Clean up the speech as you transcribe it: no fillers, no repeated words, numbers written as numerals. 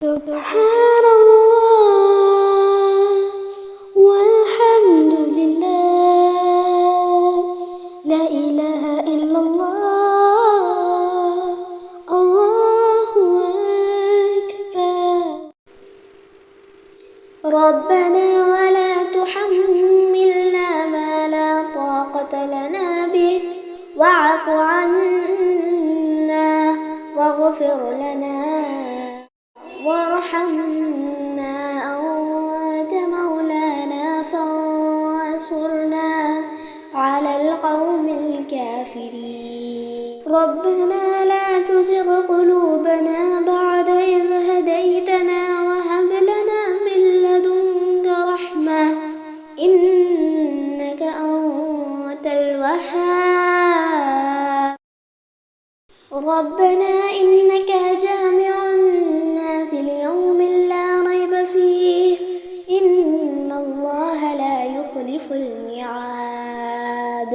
سبحان الله والحمد لله لا إله إلا الله الله أكبر. ربنا ولا تحملنا ما لا طاقة لنا به واعف عنا واغفر لنا وارحمنا أنت مولانا فانصرنا على القوم الكافرين. ربنا لا تزغ قلوبنا بعد إذ هديتنا وهب لنا من لدنك رحمة إنك أنت الوهاب. ربنا إنك جامع الناس ليوم لا ريب فيه إن الله لا يخلف الميعاد.